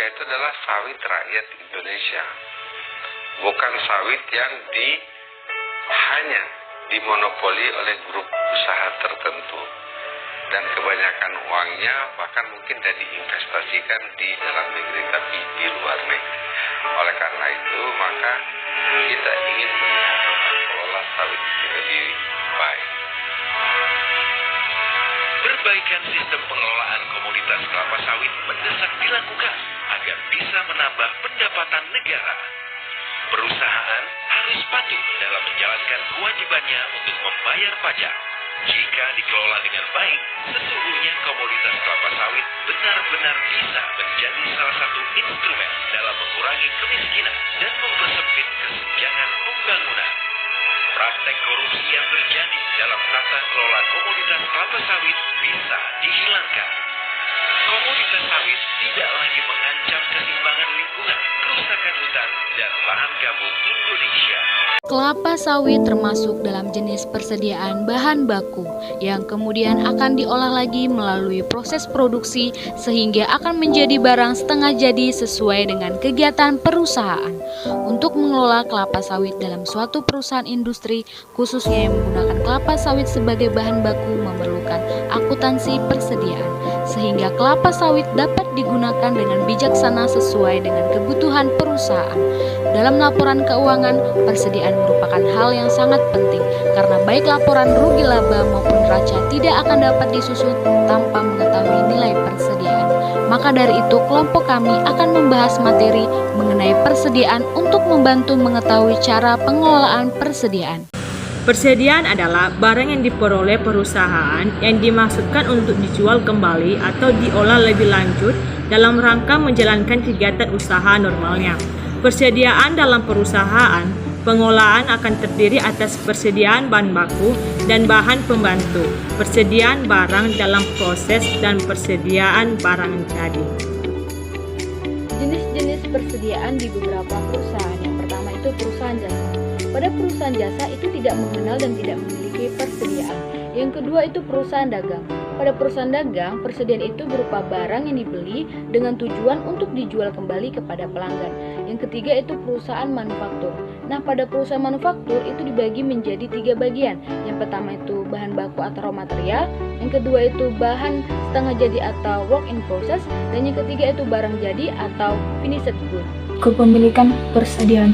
itu adalah sawit rakyat Indonesia, bukan sawit yang hanya dimonopoli oleh grup usaha tertentu, dan kebanyakan uangnya bahkan mungkin tidak diinvestasikan di dalam negeri tapi di luar negeri. Oleh karena itu maka kita ingin mengelola sawit itu lebih baik. Perbaikan sistem pengelolaan komoditas kelapa sawit mendesak dilakukan agar bisa menambah pendapatan negara. Perusahaan harus patuh dalam menjalankan kewajibannya untuk membayar pajak. Jika dikelola dengan baik, sesungguhnya komoditas kelapa sawit benar-benar bisa menjadi salah satu instrumen dalam mengurangi kemiskinan dan mempersempit kesenjangan pembangunan. Praktek korupsi yang terjadi dalam tata kelola komoditas kelapa sawit bisa dihilangkan. Komoditas sawit tidak lagi mengancam keseimbangan lingkungan, kerusakan hutan, dan lahan gambut Indonesia. Kelapa sawit termasuk dalam jenis persediaan bahan baku yang kemudian akan diolah lagi melalui proses produksi sehingga akan menjadi barang setengah jadi sesuai dengan kegiatan perusahaan. Untuk mengelola kelapa sawit dalam suatu perusahaan industri, khususnya yang menggunakan kelapa sawit sebagai bahan baku, memerlukan akuntansi persediaan, sehingga kelapa sawit dapat digunakan dengan bijaksana sesuai dengan kebutuhan perusahaan. Dalam laporan keuangan, persediaan merupakan hal yang sangat penting karena baik laporan rugi laba maupun neraca tidak akan dapat disusun tanpa mengetahui nilai persediaan. Maka dari itu, kelompok kami akan membahas materi mengenai persediaan untuk membantu mengetahui cara pengelolaan persediaan. Persediaan adalah barang yang diperoleh perusahaan yang dimaksudkan untuk dijual kembali atau diolah lebih lanjut dalam rangka menjalankan kegiatan usaha normalnya. Persediaan dalam perusahaan, pengolahan akan terdiri atas persediaan bahan baku dan bahan pembantu, persediaan barang dalam proses, dan persediaan barang jadi. Jenis-jenis persediaan di beberapa perusahaan. Yang pertama itu perusahaan jasa. Pada perusahaan jasa itu tidak mengenal dan tidak memiliki persediaan. Yang kedua itu perusahaan dagang. Pada perusahaan dagang, persediaan itu berupa barang yang dibeli dengan tujuan untuk dijual kembali kepada pelanggan. Yang ketiga itu perusahaan manufaktur. Nah, pada perusahaan manufaktur itu dibagi menjadi 3 bagian. Yang pertama itu bahan baku atau raw material, yang kedua itu bahan setengah jadi atau work in process, dan yang ketiga itu barang jadi atau finished good. Kepemilikan persediaan.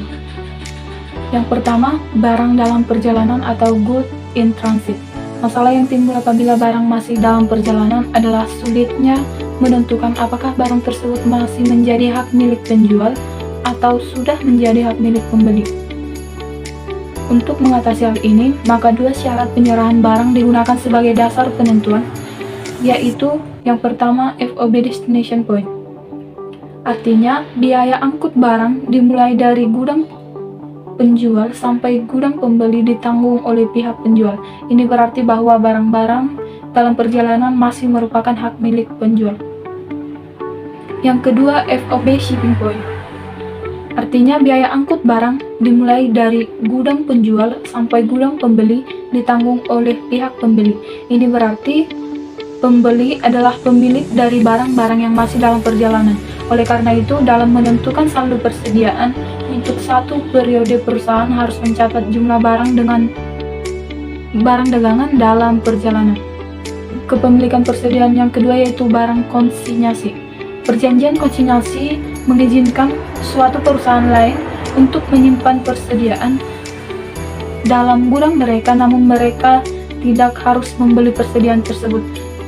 Yang pertama, barang dalam perjalanan atau good in transit. Masalah yang timbul apabila barang masih dalam perjalanan adalah sulitnya menentukan apakah barang tersebut masih menjadi hak milik penjual atau sudah menjadi hak milik pembeli. Untuk mengatasi hal ini, maka 2 syarat penyerahan barang digunakan sebagai dasar penentuan, yaitu yang pertama FOB Destination Point. Artinya, biaya angkut barang dimulai dari gudang penjual sampai gudang pembeli ditanggung oleh pihak penjual. Ini berarti bahwa barang-barang dalam perjalanan masih merupakan hak milik penjual. Yang kedua, FOB Shipping Point. Artinya biaya angkut barang dimulai dari gudang penjual sampai gudang pembeli ditanggung oleh pihak pembeli. Ini berarti pembeli adalah pemilik dari barang-barang yang masih dalam perjalanan. Oleh karena itu, dalam menentukan saldo persediaan untuk satu periode, perusahaan harus mencatat jumlah barang dengan barang dagangan dalam perjalanan. Kepemilikan persediaan yang kedua yaitu barang konsinyasi. Perjanjian konsinyasi mengizinkan suatu perusahaan lain untuk menyimpan persediaan dalam gudang mereka, namun mereka tidak harus membeli persediaan tersebut.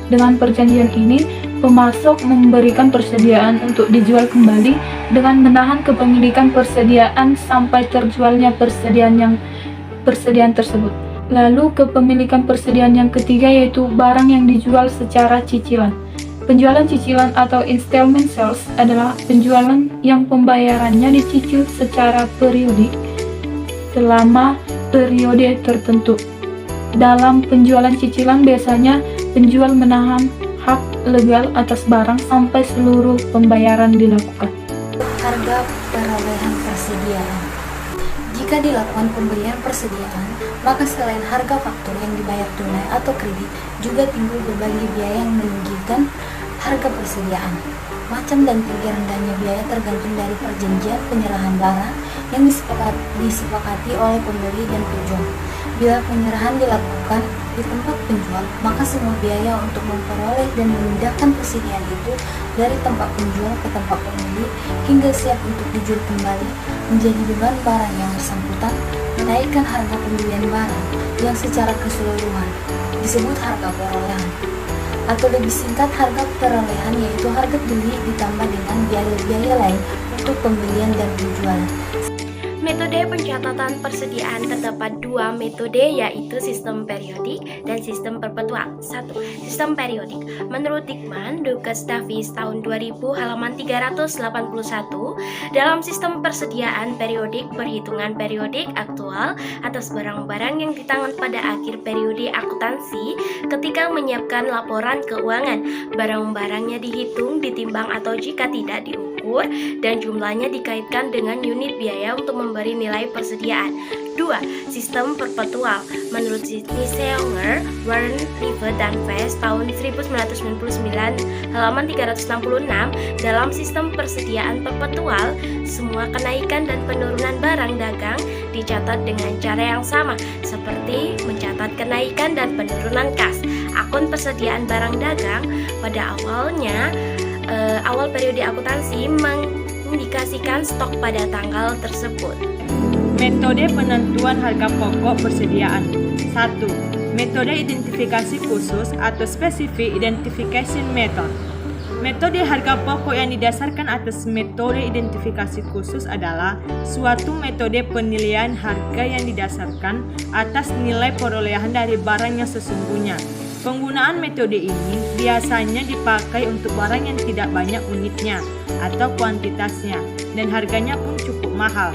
Dengan perjanjian ini, pemasok memberikan persediaan untuk dijual kembali dengan menahan kepemilikan persediaan sampai terjualnya persediaan tersebut. Lalu kepemilikan persediaan yang ketiga yaitu barang yang dijual secara cicilan. Penjualan cicilan atau installment sales adalah penjualan yang pembayarannya dicicil secara periodik selama periode tertentu. Dalam penjualan cicilan biasanya penjual menahan hak legal atas barang sampai seluruh pembayaran dilakukan. Harga perolehan persediaan. Jika dilakukan pembelian persediaan, maka selain harga faktur yang dibayar tunai atau kredit, juga timbul berbagai biaya yang meninggikan harga persediaan. Macam dan tinggi rendahnya biaya tergantung dari perjanjian penyerahan barang yang disepakati oleh pembeli dan penjual. Bila penyerahan dilakukan di tempat penjual, maka semua biaya untuk memperoleh dan memindahkan persediaan itu dari tempat penjual ke tempat pembeli hingga siap untuk dijual kembali menjadi beban barang yang bersangkutan, menaikkan harga pembelian barang yang secara keseluruhan disebut harga perolehan, atau lebih singkat harga perolehan, yaitu harga beli ditambah dengan biaya-biaya lain untuk pembelian dan penjualan. Metode pencatatan persediaan terdapat dua metode, yaitu sistem periodik dan sistem perpetual. 1. Sistem periodik. Menurut Dickman, Douglas Davis tahun 2000 halaman 381, dalam sistem persediaan periodik, perhitungan periodik aktual atas barang-barang yang ditangan pada akhir periode akuntansi ketika menyiapkan laporan keuangan. Barang-barangnya dihitung, ditimbang atau jika tidak diukur, dan jumlahnya dikaitkan dengan unit biaya untuk memberi nilai persediaan. 2. Sistem perpetual. Menurut Sidney Younger, Warren River dan Vest tahun 1999 halaman 366, dalam sistem persediaan perpetual, semua kenaikan dan penurunan barang dagang dicatat dengan cara yang sama, seperti mencatat kenaikan dan penurunan kas. Akun persediaan barang dagang pada awal periode akuntansi mengindikasikan stok pada tanggal tersebut. Metode penentuan harga pokok persediaan. 1. Metode identifikasi khusus atau Specific Identification Method. Metode harga pokok yang didasarkan atas metode identifikasi khusus adalah suatu metode penilaian harga yang didasarkan atas nilai perolehan dari barang yang sesungguhnya. Penggunaan metode ini biasanya dipakai untuk barang yang tidak banyak unitnya atau kuantitasnya dan harganya pun cukup mahal.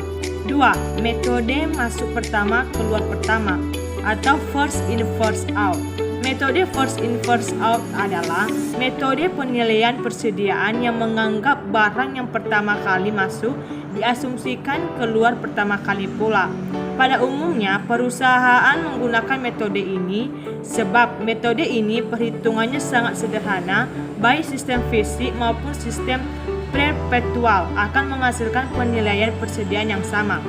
2. Metode masuk pertama keluar pertama atau first in first out. Metode first in first out adalah metode penilaian persediaan yang menganggap barang yang pertama kali masuk diasumsikan keluar pertama kali pula. Pada umumnya perusahaan menggunakan metode ini sebab metode ini perhitungannya sangat sederhana, baik sistem fisik maupun sistem perpetual akan menghasilkan penilaian persediaan yang sama.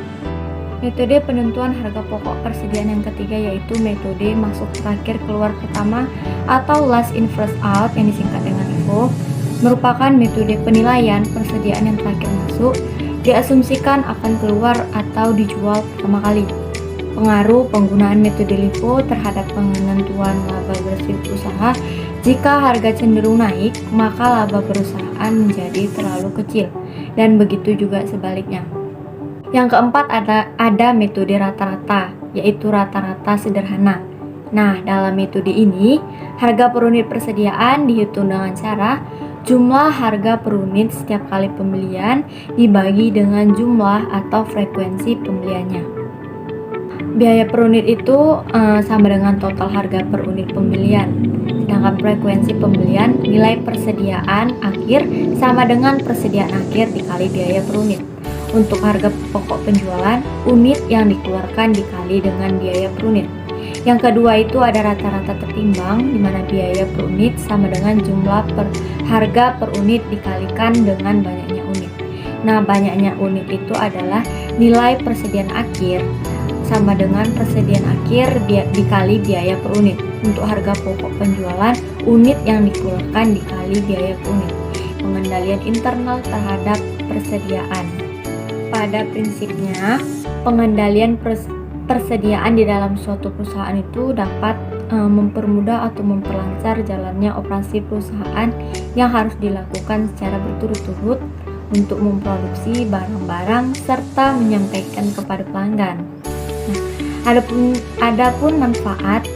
Metode penentuan harga pokok persediaan yang ketiga yaitu metode masuk terakhir keluar pertama atau last in first out yang disingkat dengan LIFO, merupakan metode penilaian persediaan yang terakhir masuk diasumsikan akan keluar atau dijual pertama kali. Pengaruh penggunaan metode LIFO terhadap penentuan laba bersih usaha: jika harga cenderung naik, maka laba perusahaan menjadi terlalu kecil, dan begitu juga sebaliknya. Yang keempat ada metode rata-rata, yaitu rata-rata sederhana. Nah, dalam metode ini, harga per unit persediaan dihitung dengan cara jumlah harga per unit setiap kali pembelian dibagi dengan jumlah atau frekuensi pembeliannya. Biaya per unit itu sama dengan total harga per unit pembelian. Sedangkan frekuensi pembelian, nilai persediaan akhir sama dengan persediaan akhir dikali biaya per unit. Untuk harga pokok penjualan, unit yang dikeluarkan dikali dengan biaya per unit. Yang kedua itu ada rata-rata tertimbang, di mana biaya per unit sama dengan jumlah harga per unit dikalikan dengan banyaknya unit. Nah, banyaknya unit itu adalah nilai persediaan akhir sama dengan persediaan akhir dikali biaya per unit. Untuk harga pokok penjualan, unit yang dikeluarkan dikali biaya per unit. Pengendalian internal terhadap persediaan. Pada prinsipnya, pengendalian persediaan di dalam suatu perusahaan itu dapat mempermudah atau memperlancar jalannya operasi perusahaan yang harus dilakukan secara berturut-turut untuk memproduksi barang-barang serta menyampaikan kepada pelanggan. Adapun manfaat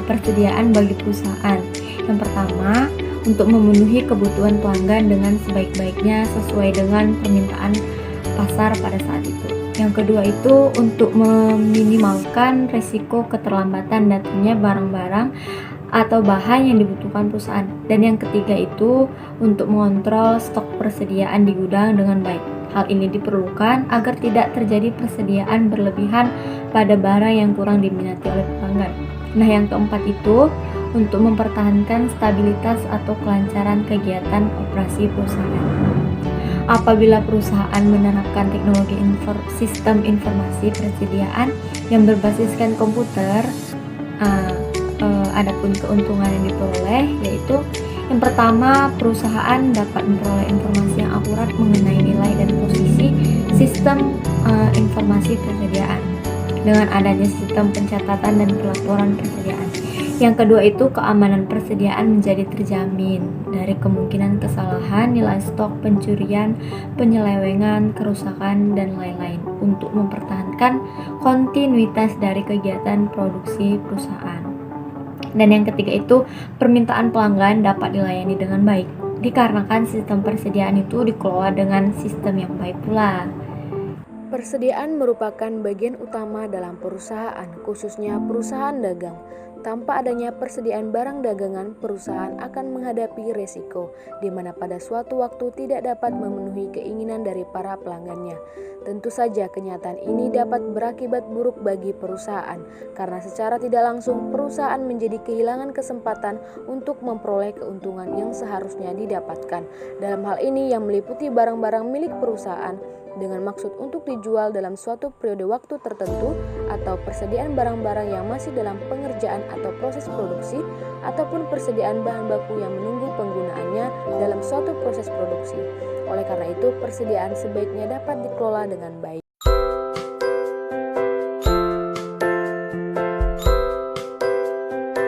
persediaan bagi perusahaan. Yang pertama, untuk memenuhi kebutuhan pelanggan dengan sebaik-baiknya sesuai dengan permintaan pasar pada saat itu. Yang kedua itu untuk meminimalkan risiko keterlambatan datangnya barang-barang atau bahan yang dibutuhkan perusahaan. Dan yang ketiga itu untuk mengontrol stok persediaan di gudang dengan baik. Hal ini diperlukan agar tidak terjadi persediaan berlebihan pada barang yang kurang diminati oleh pelanggan. Nah, yang keempat itu untuk mempertahankan stabilitas atau kelancaran kegiatan operasi perusahaan. Apabila perusahaan menerapkan teknologi sistem informasi persediaan yang berbasiskan komputer, adapun keuntungan yang diperoleh yaitu yang pertama, perusahaan dapat memperoleh informasi yang akurat mengenai nilai dan posisi sistem informasi persediaan dengan adanya sistem pencatatan dan pelaporan persediaan. Yang kedua itu keamanan persediaan menjadi terjamin dari kemungkinan kesalahan, nilai stok, pencurian, penyelewengan, kerusakan, dan lain-lain untuk mempertahankan kontinuitas dari kegiatan produksi perusahaan. Dan yang ketiga itu permintaan pelanggan dapat dilayani dengan baik dikarenakan sistem persediaan itu dikelola dengan sistem yang baik pula. Persediaan merupakan bagian utama dalam perusahaan, khususnya perusahaan dagang. Tanpa adanya persediaan barang dagangan, perusahaan akan menghadapi resiko, di mana pada suatu waktu tidak dapat memenuhi keinginan dari para pelanggannya. Tentu saja kenyataan ini dapat berakibat buruk bagi perusahaan, karena secara tidak langsung perusahaan menjadi kehilangan kesempatan untuk memperoleh keuntungan yang seharusnya didapatkan. Dalam hal ini yang meliputi barang-barang milik perusahaan, dengan maksud untuk dijual dalam suatu periode waktu tertentu, atau persediaan barang-barang yang masih dalam pengerjaan atau proses produksi, ataupun persediaan bahan baku yang menunggu penggunaannya dalam suatu proses produksi. Oleh karena itu, persediaan sebaiknya dapat dikelola dengan baik.